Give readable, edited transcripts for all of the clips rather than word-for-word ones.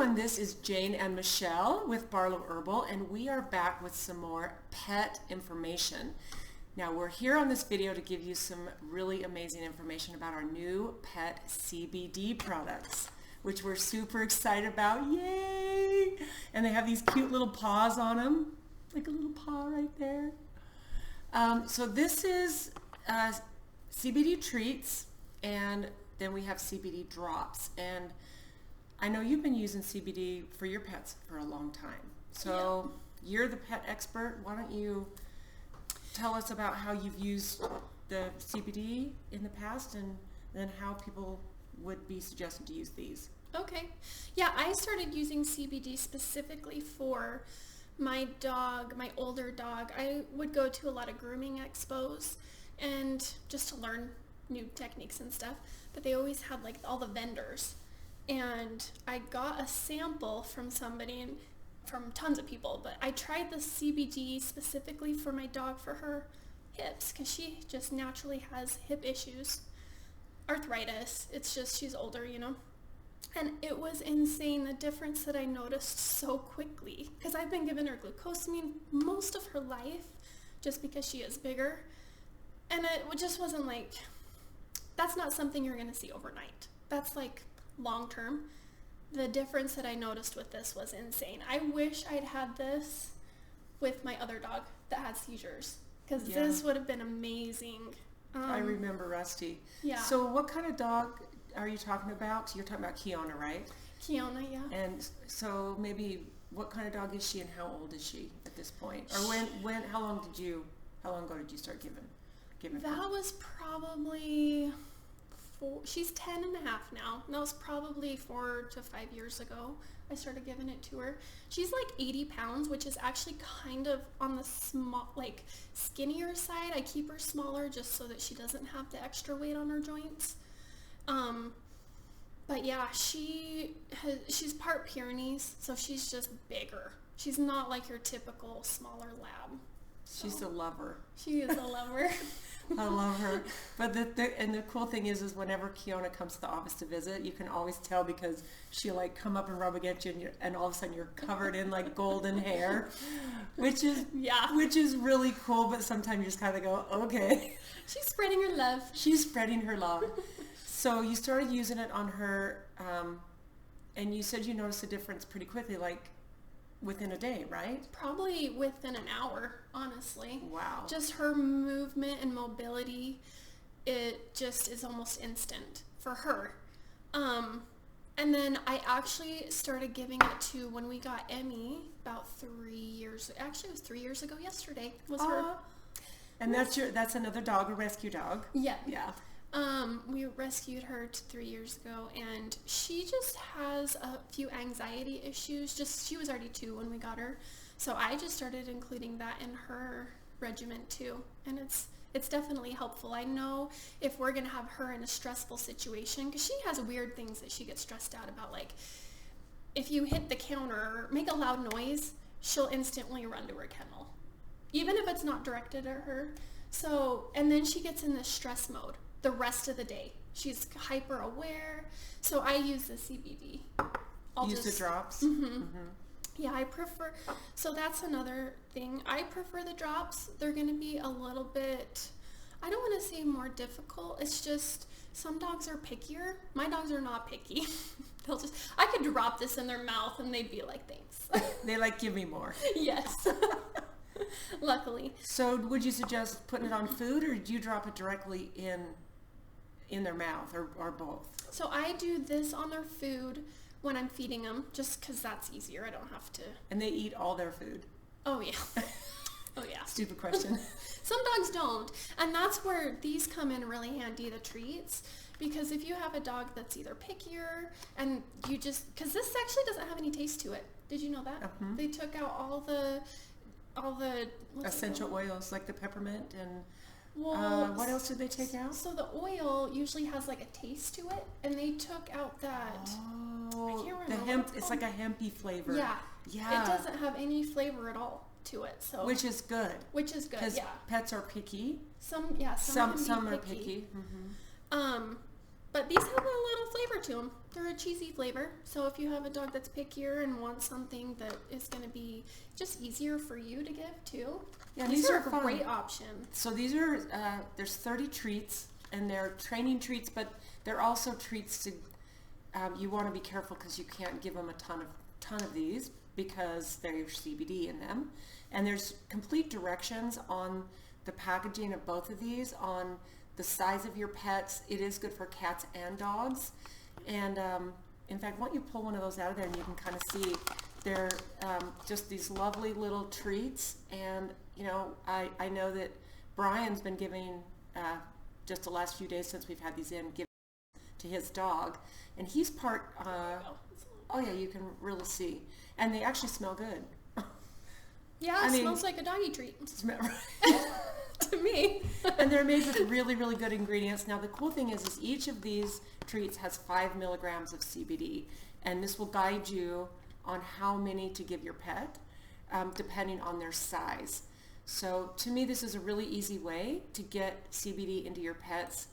everyone, this is Jane and Michelle with Barlow Herbal, and we are back with some more pet information. Now we're here on this video to give you some really amazing information about our new pet CBD products, which we're super excited about. Yay! And they have these cute little paws on them, like a little paw right there. So this is CBD treats, and then we have CBD drops. And I know you've been using CBD for your pets for a long time. So You're the pet expert. Why don't you tell us about how you've used the CBD in the past and then how people would be suggested to use these. Okay. Yeah, I started using CBD specifically for my dog, my older dog. I would go to a lot of grooming expos and just to learn new techniques and stuff, but they always had like all the vendors. And I got a sample from somebody, from tons of people, but I tried the CBD specifically for my dog for her hips because she just naturally has hip issues, arthritis. It's just she's older, you know. And it was insane the difference that I noticed so quickly because I've been giving her glucosamine most of her life just because she is bigger. And it just wasn't like, that's not something you're going to see overnight. That's like long term. The difference that I noticed with this was insane. I wish I'd had this with my other dog that had seizures because this would have been amazing. I remember Rusty. Yeah. So what kind of dog are you talking about? You're talking about Kiona, right? Kiona, yeah. And so maybe what kind of dog is she and how old is she at this point? Or how long ago did you start giving her? That was probably she's 10 and a half now. That was probably 4 to 5 years ago. I started giving it to her. She's like 80 pounds, which is actually kind of on the small, like skinnier side. I keep her smaller just so that she doesn't have the extra weight on her joints. But yeah, she's part Pyrenees, so she's just bigger. She's not like your typical smaller lab. So she's a lover. She is a lover. I love her. But the cool thing is whenever Kiona comes to the office to visit, you can always tell because she'll like come up and rub against you, and all of a sudden you're covered in like golden hair, which is really cool. But sometimes you just kind of go, okay. She's spreading her love. She's spreading her love. So you started using it on her, and you said you noticed a difference pretty quickly, like within a day, right? Probably within an hour, honestly. Wow. Just her movement and mobility, it just is almost instant for her. And then I actually started giving it to when we got Emmy about 3 years. Actually, it was 3 years ago. Yesterday was her. And that's another dog, a rescue dog. Yeah. Yeah. We rescued her 3 years ago, and she just has a few anxiety issues. She was already 2 when we got her, so I just started including that in her regimen too, and it's definitely helpful. I know if we're gonna have her in a stressful situation, because she has weird things that she gets stressed out about, like if you hit the counter or make a loud noise, she'll instantly run to her kennel, even if it's not directed at her. So, and then she gets in this stress mode the rest of the day. She's hyper aware. So I use the CBD. Use the drops? Mm-hmm. Mm-hmm. Yeah, I prefer, so that's another thing. I prefer the drops. They're going to be a little bit, I don't want to say more difficult. It's just some dogs are pickier. My dogs are not picky. I could drop this in their mouth and they'd be like, thanks. They like, give me more. Yes. Luckily. So would you suggest putting it on food, or do you drop it directly in their mouth, or both? So I do this on their food when I'm feeding them, just because that's easier. I don't have to. And they eat all their food? Oh, yeah. Oh, yeah. Stupid question. Some dogs don't. And that's where these come in really handy, the treats. Because if you have a dog that's either pickier, and you just, because this actually doesn't have any taste to it. Did you know that? Uh-huh. They took out all the essential oils, like the peppermint and what else did they take out? So the oil usually has like a taste to it, and they took out that. Oh, I can't remember. The hemp. It's like a hempy flavor. Yeah. Yeah. It doesn't have any flavor at all to it. So. Which is good. Yeah. Pets are picky. Some are picky. Mm-hmm. But these have a little flavor to them. They're a cheesy flavor. So if you have a dog that's pickier and wants something that is going to be just easier for you to give too, Yeah, these are a fun. great option. So these are, there's 30 treats, and they're training treats, but they're also treats to, you want to be careful because you can't give them a ton of these because there's CBD in them. And there's complete directions on the packaging of both of these on the size of your pets. It is good for cats and dogs. And in fact, why don't you pull one of those out of there and you can kind of see they're just these lovely little treats. And, you know, I know that Brian's been giving, just the last few days since we've had these in, giving to his dog. And he's part, oh yeah, you can really see. And they actually smell good. Yeah, it smells like a doggy treat. To me. And they're made with really, really good ingredients. Now the cool thing is each of these treats has 5 milligrams of CBD, and this will guide you on how many to give your pet, depending on their size. So to me, this is a really easy way to get CBD into your pets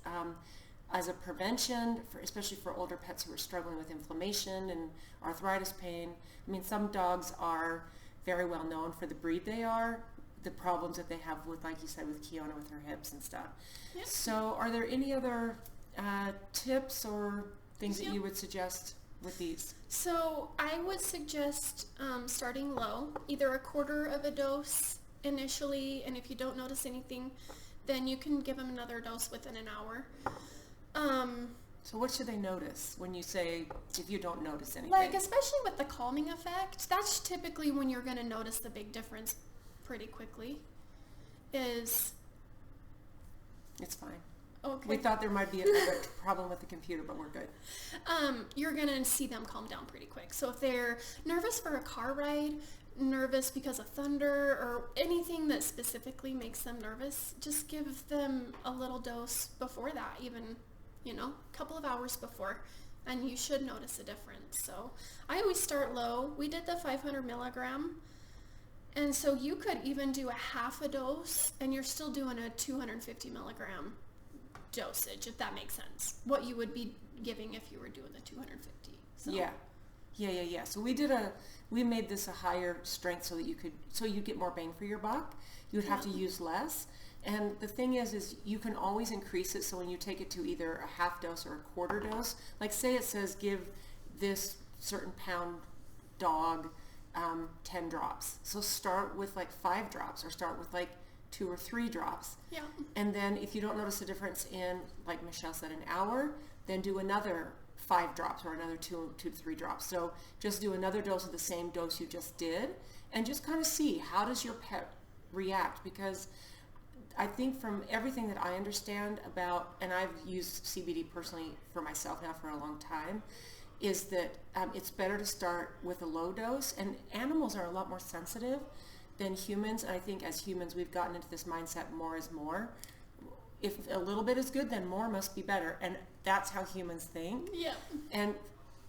as a prevention, especially for older pets who are struggling with inflammation and arthritis pain. I mean, some dogs are very well known for the breed they are, the problems that they have with, like you said, with Kiona with her hips and stuff. Yep. So are there any other tips or things that you would suggest with these? So I would suggest starting low, either a quarter of a dose initially, and if you don't notice anything, then you can give them another dose within an hour. So what should they notice when you say if you don't notice anything? Like, especially with the calming effect, that's typically when you're going to notice the big difference pretty quickly. It's fine. Okay. We thought there might be a problem with the computer, but we're good. You're going to see them calm down pretty quick. So if they're nervous for a car ride, nervous because of thunder, or anything that specifically makes them nervous, just give them a little dose before that, even, you know, a couple of hours before, and you should notice a difference. So I always start low. We did the 500 milligram, and so you could even do a half a dose, and you're still doing a 250 milligram dosage, if that makes sense. What you would be giving if you were doing the 250. So. Yeah. So we made this a higher strength so that you get more bang for your buck. You would have to use less. And the thing is you can always increase it. So when you take it to either a half dose or a quarter dose, like say it says give this certain pound dog 10 drops. So start with like 5 drops, or start with like 2 or 3 drops. Yeah. And then if you don't notice a difference in, like Michelle said, an hour, then do another 5 drops or another 2 to 3 drops. So just do another dose of the same dose you just did, and just kind of see how does your pet react. Because I think from everything that I understand about, and I've used CBD personally for myself now for a long time, is that it's better to start with a low dose. And animals are a lot more sensitive than humans. And I think as humans, we've gotten into this mindset more is more. If a little bit is good, then more must be better. And that's how humans think. Yeah. And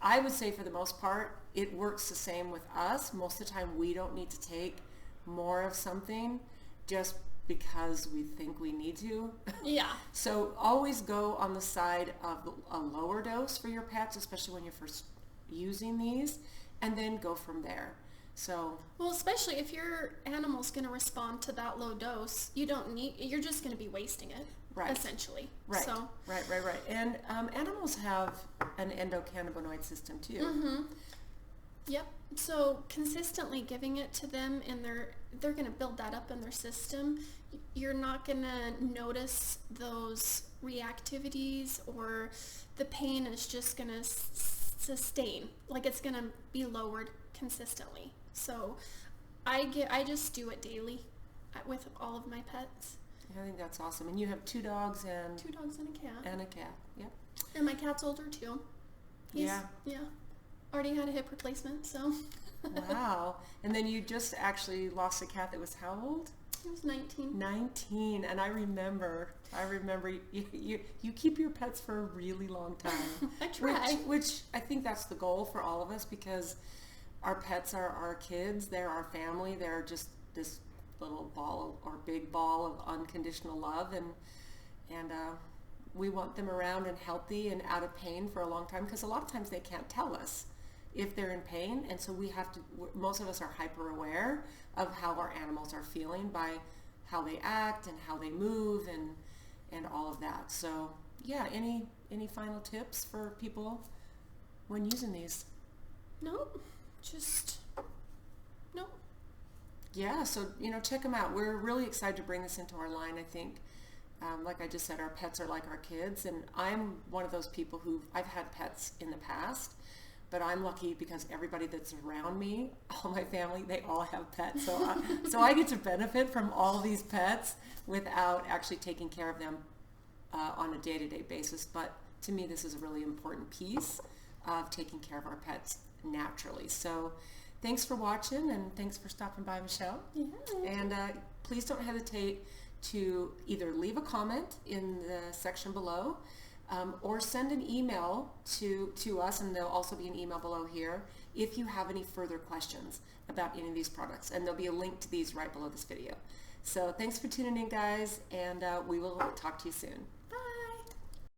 I would say for the most part, it works the same with us. Most of the time, we don't need to take more of something just because we think we need to. Yeah. So always go on the side of a lower dose for your pets, especially when you're first using these, and then go from there. So, well, especially if your animal's going to respond to that low dose, you're just going to be wasting it, right. Essentially. Right. So. Right. And animals have an endocannabinoid system too. Mm-hmm. Yep. So consistently giving it to them, and they're going to build that up in their system. You're not going to notice those reactivities, or the pain is just going to sustain. Like, it's going to be lowered consistently. So I just do it daily with all of my pets. I think that's awesome. And you have 2 dogs and... 2 dogs and a cat. And a cat, yep. And my cat's older too. Yeah. Already had a hip replacement, so. Wow. And then you just actually lost a cat that was how old? He was 19. 19. And I remember you keep your pets for a really long time. I try. Which I think that's the goal for all of us, because our pets are our kids, they're our family, they're just this little ball or big ball of unconditional love, and We want them around and healthy and out of pain for a long time, because a lot of times they can't tell us if they're in pain, and so we have to, most of us are hyper aware of how our animals are feeling by how they act and how they move and all of that. So yeah, any final tips for people when using these? Nope. Just nope. Yeah, so check them out. We're really excited to bring this into our line. I think like I just said, our pets are like our kids, and I'm one of those people I've had pets in the past, but I'm lucky because everybody that's around me, all my family, they all have pets. So I get to benefit from all these pets without actually taking care of them on a day-to-day basis. But to me, this is a really important piece of taking care of our pets naturally. So thanks for watching, and thanks for stopping by, Michelle. Yeah. And please don't hesitate to either leave a comment in the section below, or send an email to us, and there'll also be an email below here if you have any further questions about any of these products, and there'll be a link to these right below this video. So thanks for tuning in, guys, and we will talk to you soon.